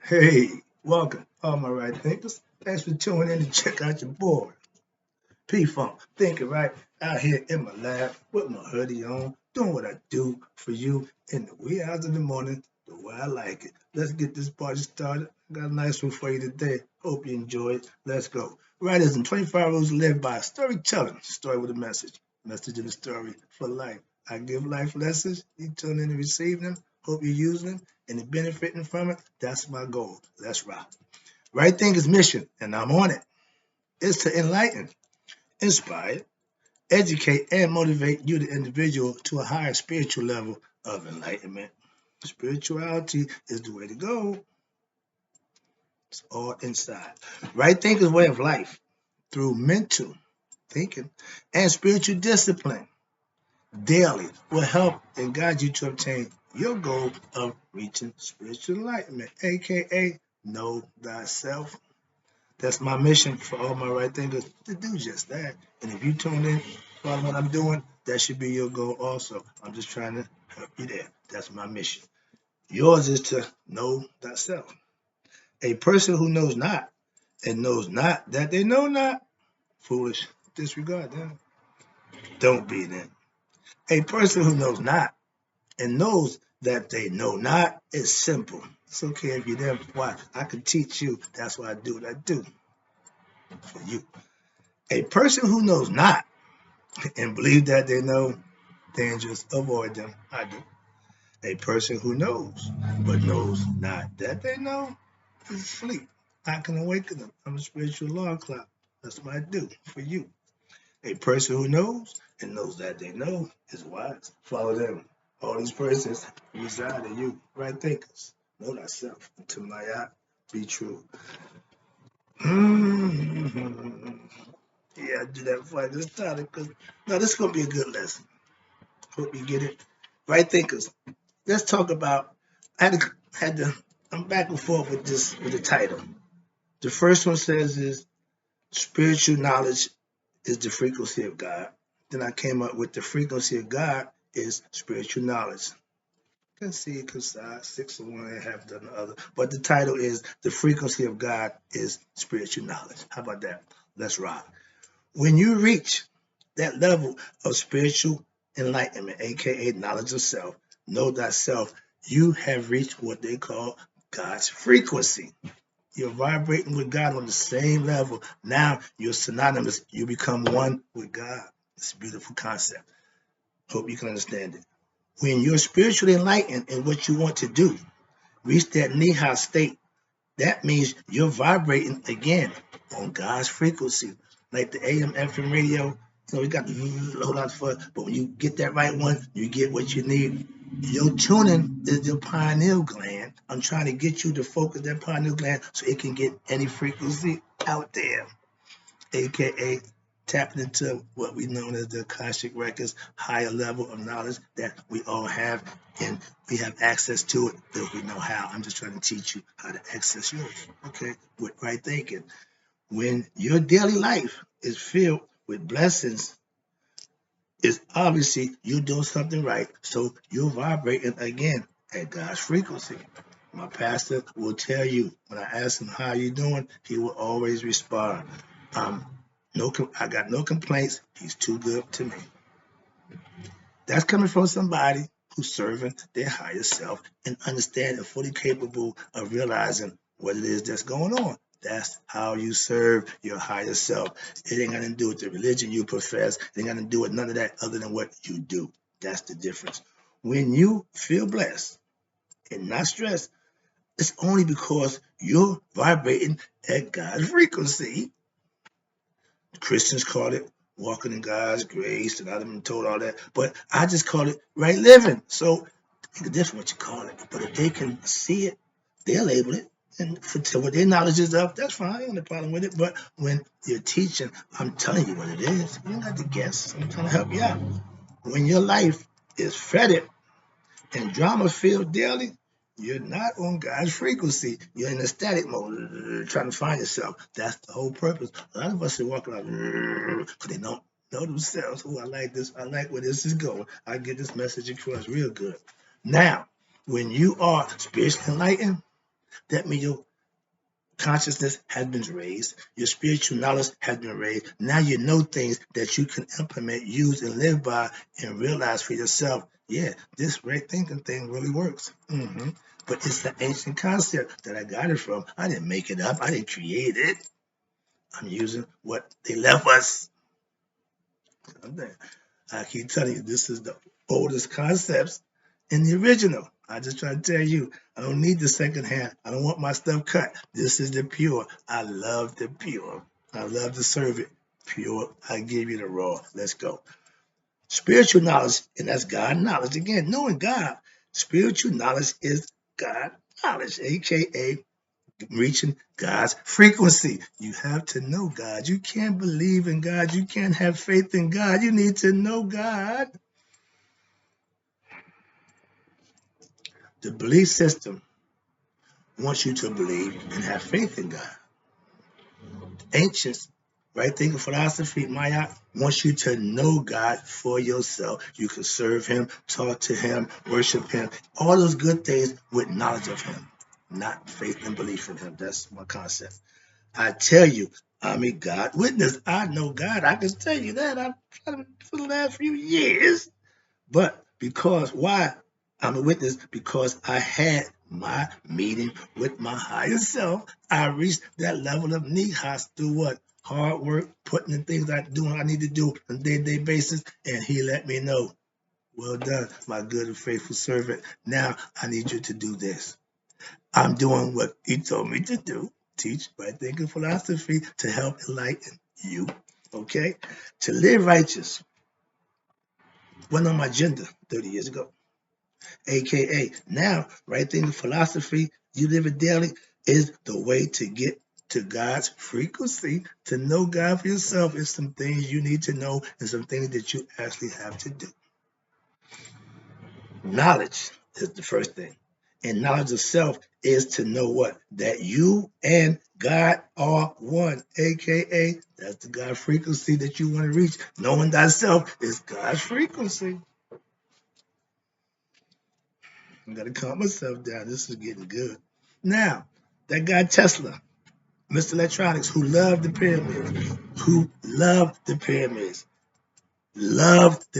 Hey, welcome, all my right thinkers. Thanks for tuning in to check out your boy, P-Funk, thinking right out here in my lab with my hoodie on, doing what I do for you in the wee hours of the morning, the way I like it. Let's get this party started. Got a nice one for you today. Hope you enjoy it. Let's go. Writers and 25 rules to live by. Storytelling. Story with a message. Message in the story for life. I give life lessons. You tune in and receive them. Hope you're using them and you're benefiting from it. That's my goal. Let's rock. Right Thinker's mission, and I'm on it, is to enlighten, inspire, educate, and motivate you, the individual, to a higher spiritual level of enlightenment. Spirituality is the way to go. It's all inside. Right Thinker's way of life through mental thinking and spiritual discipline daily will help and guide you to obtain your goal of reaching spiritual enlightenment, aka know thyself. That's my mission for all my right thinkers to do just that. And if you tune in, follow what I'm doing, that should be your goal also. I'm just trying to help you there. That's my mission. Yours is to know thyself. A person who knows not and knows not that they know not, foolish, disregard them. Don't be them. A person who knows not and knows that they know not is simple. It's okay if you're there. Why? I can teach you. That's why I do what I do for you. A person who knows not and believe that they know dangers, avoid them. I do. A person who knows but knows not that they know is asleep. I can awaken them. I'm a spiritual alarm clock. That's what I do for you. A person who knows and knows that they know is wise. Follow them. All these persons reside in you. Right thinkers. Know thyself. To my eye, be true. Yeah, I do that before I get started because now this is gonna be a good lesson. Hope you get it. Right thinkers. Let's talk about. I had to. I'm back and forth with this with the title. The first one says is spiritual knowledge is the frequency of God. Then I came up with the frequency of God is spiritual knowledge. You can see it coincide, six of one and half dozen the other. But the title is the frequency of God is spiritual knowledge. How about that? Let's rock. When you reach that level of spiritual enlightenment, aka knowledge of self, know thyself, you have reached what they call God's frequency. You're vibrating with God on the same level. Now you're synonymous. You become one with God. It's a beautiful concept. Hope you can understand it. When you're spiritually enlightened in what you want to do, reach that Neha state, that means you're vibrating again on God's frequency. Like the AM FM radio, we got the hold on for, but when you get that right one, you get what you need. Your tuning is your pineal gland. I'm trying to get you to focus that pineal gland so it can get any frequency out there, aka tapping into what we know as the Akashic Records, higher level of knowledge that we all have, and we have access to it if we know how. I'm just trying to teach you how to access yours, okay, with right thinking. When your daily life is filled with blessings, it's obviously you're doing something right, so you're vibrating again at God's frequency. My pastor will tell you when I ask him how you doing, he will always respond, um, no, I got no complaints. He's too good to me. That's coming from somebody who's serving their higher self and understanding and fully capable of realizing what it is that's going on. That's how you serve your higher self. It ain't got to do with the religion you profess. It ain't got to do with none of that other than what you do. That's the difference. When you feel blessed and not stressed, it's only because you're vibrating at God's frequency. Christians call it walking in God's grace, and I've been told all that. But I just call it right living. So it's different what you call it. But if they can see it, they'll label it. And for what their knowledge is of, that's fine. I ain't no problem with it. But when you're teaching, I'm telling you what it is. You don't have to guess. I'm trying to help you out. When your life is fretted and drama filled daily, you're not on God's frequency. You're in a static mode, trying to find yourself. That's the whole purpose. A lot of us are walking around because they don't know themselves. Oh, I like this. I like where this is going. I get this message across real good. Now, when you are spiritually enlightened, That means your consciousness has been raised, your spiritual knowledge has been raised. Now you know things that you can implement, use, and live by, and realize for yourself, yeah, this right thinking thing really works. But it's the ancient concept that I got it from. I didn't make it up. I didn't create it. I'm using what they left us. I keep telling you, this is the oldest concepts in the original. I just try to tell you, I don't need the second hand. I don't want my stuff cut. This is the pure. I love the pure. I love to serve it pure. I give you the raw. Let's go. Spiritual knowledge, and that's God knowledge. Again, knowing God. Spiritual knowledge is God knowledge, aka reaching God's frequency. You have to know God. You can't believe in God. You can't have faith in God. You need to know God. The belief system wants you to believe and have faith in God. Ancients, right thinking philosophy, Maya, wants you to know God for yourself. You can serve him, talk to him, worship him, all those good things with knowledge of him, not faith and belief in him. That's my concept. I tell you, I'm a God witness. I know God. I can tell you that. I've tried it for the last few years. But because why? I'm a witness because I had my meeting with my higher self. I reached that level of nihas through what? Hard work, putting the things I do and I need to do on a day-to-day basis. And he let me know, well done, my good and faithful servant. Now I need you to do this. I'm doing what he told me to do. Teach right thinking philosophy to help enlighten you. Okay? To live righteous wasn't on my agenda 30 years ago. AKA now, right thinking philosophy, you live it daily, is the way to get to God's frequency. To know God for yourself is some things you need to know and some things that you actually have to do. Knowledge is the first thing. And knowledge of self is to know what? That you and God are one, aka that's the God frequency that you want to reach. Knowing thyself is God's frequency. I gotta calm myself down. This is getting good. Now, that guy Tesla, Mr. Electronics, who loved the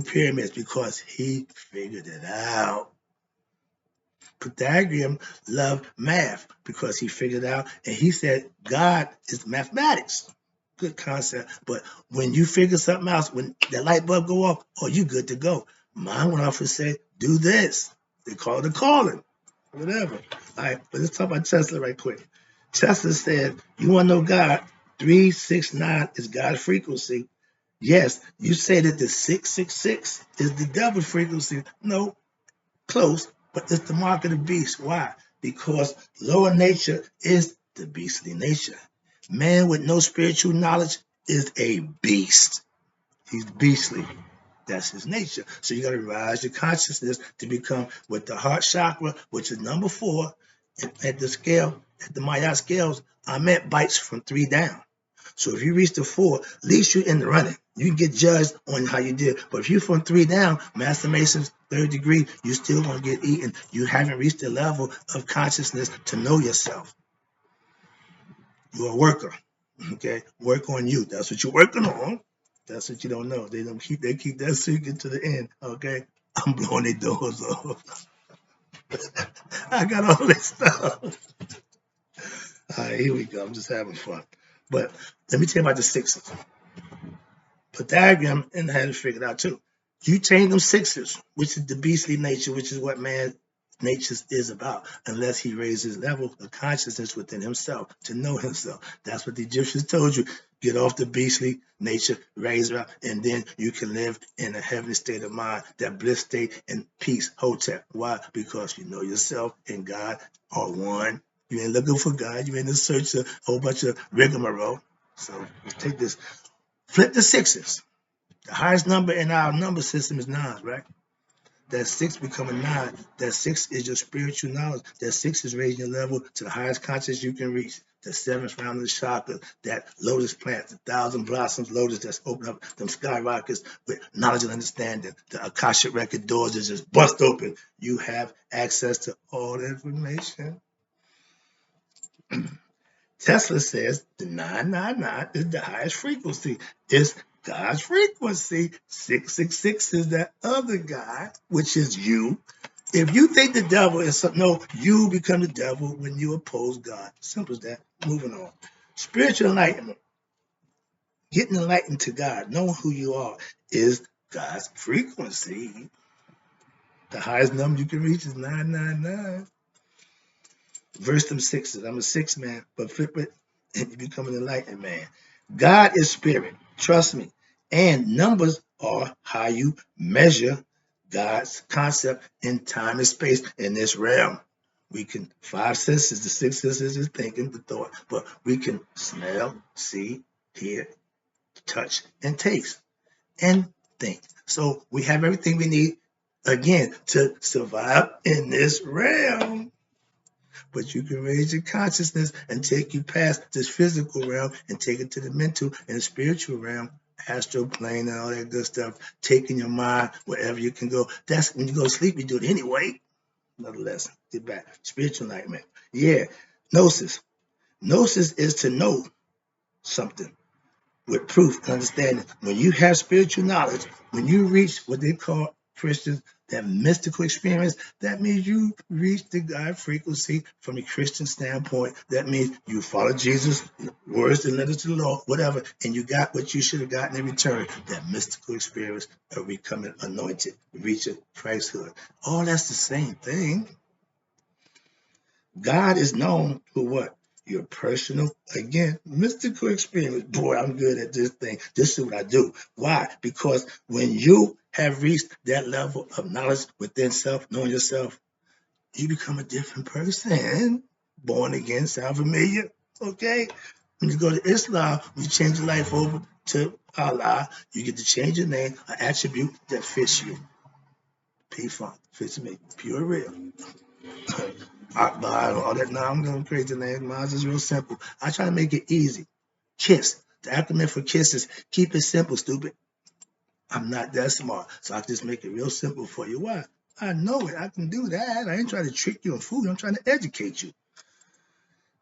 pyramids because he figured it out. Pythagorean loved math because he figured out, and he said God is mathematics. Good concept. But when you figure something out, when that light bulb go off, oh, you good to go. Mine went off and said, do this. They call it a calling. Whatever. All right, but let's talk about Tesla right quick. Tesla said, you want to know God? 369 is God's frequency. Yes, you say that the 666 is the devil frequency. No, close, but it's the mark of the beast. Why? Because lower nature is the beastly nature. Man with no spiritual knowledge is a beast. He's beastly. That's his nature. So you got to rise your consciousness to become with the heart chakra, which is number 4 at the scale, at the Maya scales. I'm at bites from 3 down. So if you reach the 4, at least you're in the running. You can get judged on how you did. But if you're from 3 down, Master Mason's 3rd degree, you still gonna get eaten. You haven't reached the level of consciousness to know yourself. You're a worker. Okay? Work on you. That's what you're working on. That's what you don't know. They keep that secret to the end. Okay? I'm blowing their doors off. I got all this stuff. All right, here we go. I'm just having fun. But let me tell you about the 6s. Pythagorean and had it figured out too. You change them 6s, which is the beastly nature, which is what man nature is about, unless he raises his level of consciousness within himself to know himself. That's what the Egyptians told you. Get off the beastly nature, raise it up, and then you can live in a heavenly state of mind, that bliss state and peace, hotep. Why? Because you know yourself and God are one. You ain't looking for God. You ain't in search of a whole bunch of rigmarole. So let's take this. Flip the 6s. The highest number in our number system is 9, right? That 6 become a 9. That 6 is your spiritual knowledge. That 6 is raising your level to the highest consciousness you can reach. The 7th round of the chakra, that lotus plant, the 1,000 blossoms lotus that's open up them skyrockets with knowledge and understanding. The Akashic record doors is just bust open. You have access to all the information. Tesla says the 999 is the highest frequency. It's God's frequency. 666 is that other guy, which is you. If you think the devil is something, no, you become the devil when you oppose God. Simple as that. Moving on. Spiritual enlightenment, getting enlightened to God, knowing who you are, is God's frequency. The highest number you can reach is 999. Verse them sixes. I'm a six man, but flip it and you become an enlightened man. God is spirit. Trust me. And numbers are how you measure God's concept in time and space in this realm. We can, five senses, the six senses is thinking, the thought, but we can smell, see, hear, touch, and taste, and think. So we have everything we need, again, to survive in this realm. But you can raise your consciousness and take you past this physical realm and take it to the mental and the spiritual realm, astral plane and all that good stuff, taking your mind wherever you can go. That's when you go to sleep, you do it anyway. Another lesson. Get back. Spiritual enlightenment. Yeah. Gnosis. Gnosis is to know something with proof and understanding. When you have spiritual knowledge, when you reach what they call Christians, that mystical experience, that means you reach the God frequency from a Christian standpoint. That means you follow Jesus, words and letters to the law, whatever, and you got what you should have gotten in return. That mystical experience of becoming anointed, reaching Christhood. All that's the same thing. God is known for what? Your personal, again, mystical experience. Boy, I'm good at this thing. This is what I do. Why? Because when you have reached that level of knowledge within self, knowing yourself, you become a different person. Born again, sound familiar? Okay? When you go to Islam, you change your life over to Allah, you get to change your name, an attribute that fits you. P-Funk, fits me, pure real. All that. Now I'm going crazy. Mine is real simple. I try to make it easy. KISS. The acronym for KISS is keep it simple, stupid. I'm not that smart, so I just make it real simple for you. Why? I know it. I can do that. I ain't trying to trick you and fool you. I'm trying to educate you.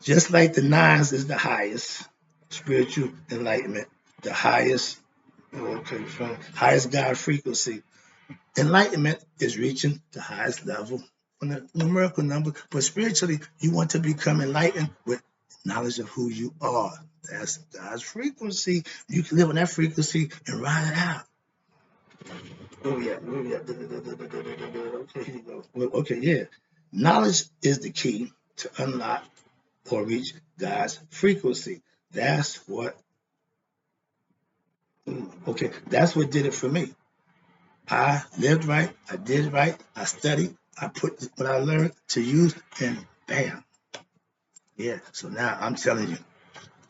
Just like the nines is the highest spiritual enlightenment, the highest, okay, fine, highest God frequency. Enlightenment is reaching the highest level on the numerical number, but spiritually, you want to become enlightened with knowledge of who you are. That's God's frequency. You can live on that frequency and ride it out. Oh yeah, oh yeah. Okay, here you go. Okay, yeah. Knowledge is the key to unlock or reach God's frequency. That's what. Okay, that's what did it for me. I lived right, I did right, I studied, I put what I learned to use, and bam. Yeah, so now I'm telling you,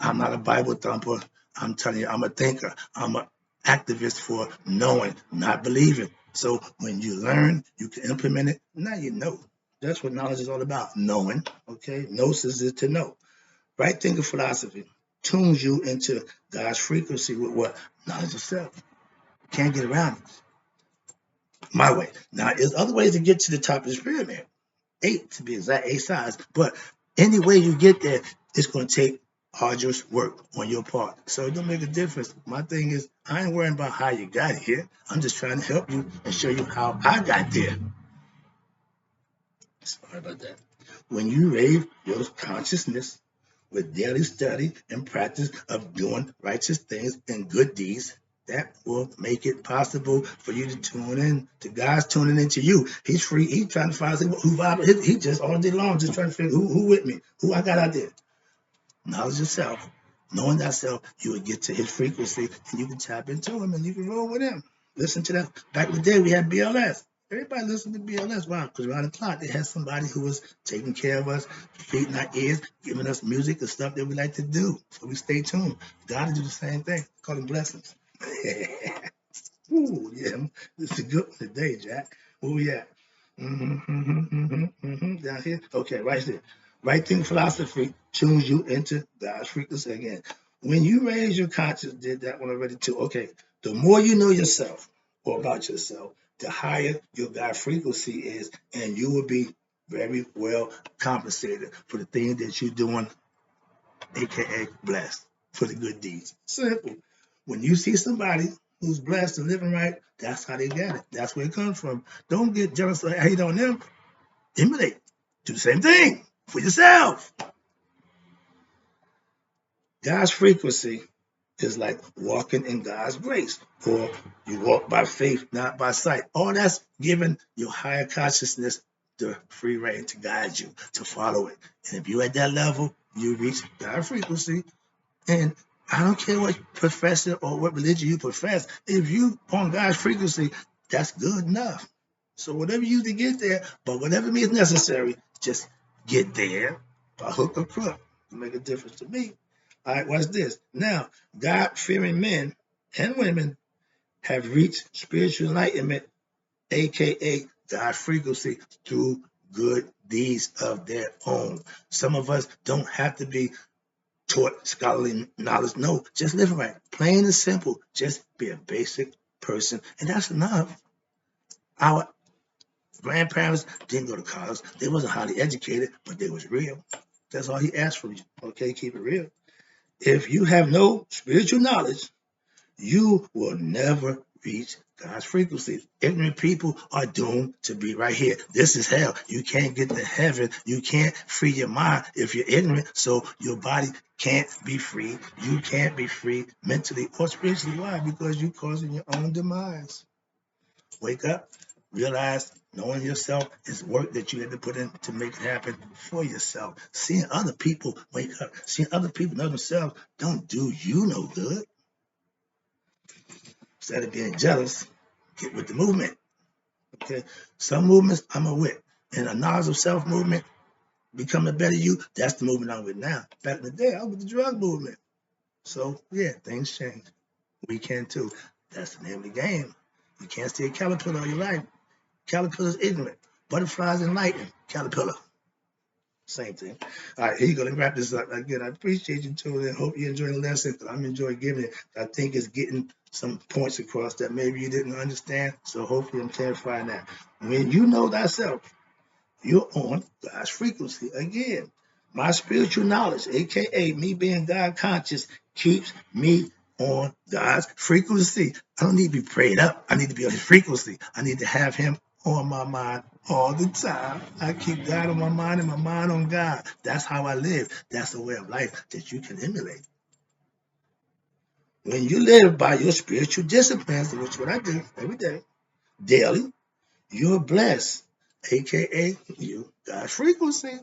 I'm not a Bible thumper. I'm telling you, I'm a thinker. I'm an activist for knowing, not believing. So when you learn, you can implement it. Now you know. That's what knowledge is all about, knowing. Okay, Gnosis is to know. Right thinking philosophy tunes you into God's frequency with what? Knowledge of self. Can't get around it. My way. Now, there's other ways to get to the top of this pyramid. 8 to be exact, 8 sides. But any way you get there, it's going to take arduous work on your part. So it don't make a difference. My thing is, I ain't worrying about how you got here. I'm just trying to help you and show you how I got there. Sorry about that. When you raise your consciousness with daily study and practice of doing righteous things and good deeds, that will make it possible for you to tune in to God's tuning into you. He's free. He's trying to find who vibe. He just all day long just trying to figure who with me, who I got out there. Knowledge of self, knowing that self, you will get to his frequency and you can tap into him and you can roll with him. Listen to that. Back in the day, we had BLS. Everybody listened to BLS. Why? Because around the clock, they had somebody who was taking care of us, feeding our ears, giving us music and stuff that we like to do. So we stay tuned. God will do the same thing. Call them blessings. Ooh, yeah. This is a good one today, Jack. Where we at? Down here? Okay, right there. Right thing philosophy tunes you into God's frequency again. When you raise your consciousness, did that one already too. Okay, the more you know yourself or about yourself, the higher your God frequency is, and you will be very well compensated for the things that you're doing aka blessed for the good deeds. Simple. When you see somebody who's blessed and living right, that's how they get it. That's where it comes from. Don't get jealous or hate on them. Emulate. Do the same thing for yourself. God's frequency is like walking in God's grace, or you walk by faith, not by sight. All that's giving your higher consciousness the free reign to guide you, to follow it. And if you're at that level, you reach God's frequency. And I don't care what profession or what religion you profess. If you on God's frequency, that's good enough. So whatever you do to get there, but whatever means necessary, just get there by hook or crook to make a difference to me. All right, watch this. Now, God-fearing men and women have reached spiritual enlightenment, aka God frequency, through good deeds of their own. Some of us don't have to be taught scholarly knowledge. No, just live right. Plain and simple. Just be a basic person, and that's enough. Our grandparents didn't go to college. They wasn't highly educated, but they was real. That's all he asked from you. Okay, keep it real. If you have no spiritual knowledge, you will never reach God's frequency. Ignorant people are doomed to be right here. This is hell. You can't get to heaven. You can't free your mind if you're ignorant. So your body can't be free. You can't be free mentally or spiritually. Why? Because you're causing your own demise. Wake up. Realize knowing yourself is work that you had to put in to make it happen for yourself. Seeing other people wake up, seeing other people know themselves don't do you no good. Instead of being jealous, get with the movement. Okay. Some movements I'm with. And a knowledge of self movement, becoming a better you, that's the movement I'm with now. Back in the day, I was with the drug movement. So yeah, things change. We can too. That's the name of the game. You can't see a caterpillar all your life. Caterpillar's ignorant. Butterflies enlightened. Caterpillar. Same thing. All right, here you go. Let me wrap this up. Again, I appreciate you tuning in. Hope you enjoy the lesson. I'm enjoying giving it. I think it's getting some points across that maybe you didn't understand. So hopefully I'm clarifying that. When you know thyself, you're on God's frequency. Again, my spiritual knowledge, aka me being God conscious, keeps me on God's frequency. I don't need to be prayed up. I need to be on his frequency. I need to have him on my mind all the time. I keep God on my mind and my mind on God. That's how I live. That's a way of life that you can emulate. When you live by your spiritual disciplines, which is what I do every day, daily, you're blessed, aka you God's frequency.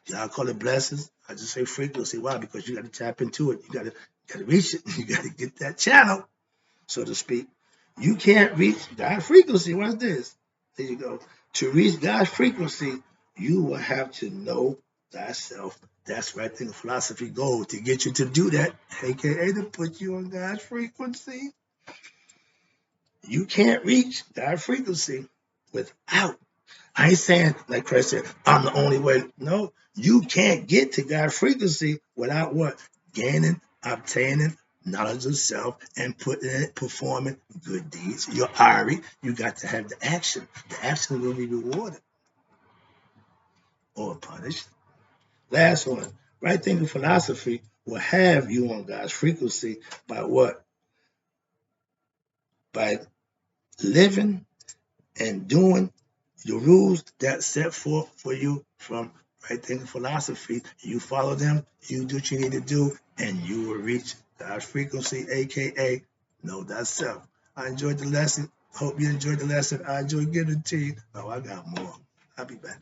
Y'all call it blessings. I just say frequency. Why? Because you got to tap into it. You got to reach it. You got to get that channel, so to speak. You can't reach God's frequency. What's this? There you go. To reach God's frequency, you will have to know thyself. That's right thing philosophy goal to get you to do that, aka to put you on God's frequency. You can't reach God's frequency without. I ain't saying, like Christ said, I'm the only way. No, you can't get to God's frequency without what? Gaining, obtaining knowledge of self and putting it, performing good deeds. Your Ari, you got to have the action. The action will be rewarded or punished. Last one, right thinking philosophy will have you on God's frequency by what? By living and doing the rules that set forth for you from right thinking philosophy. You follow them, you do what you need to do, and you will reach God's frequency, aka know thyself. I enjoyed the lesson. Hope you enjoyed the lesson. I enjoyed giving it to you. Oh, I got more. I'll be back.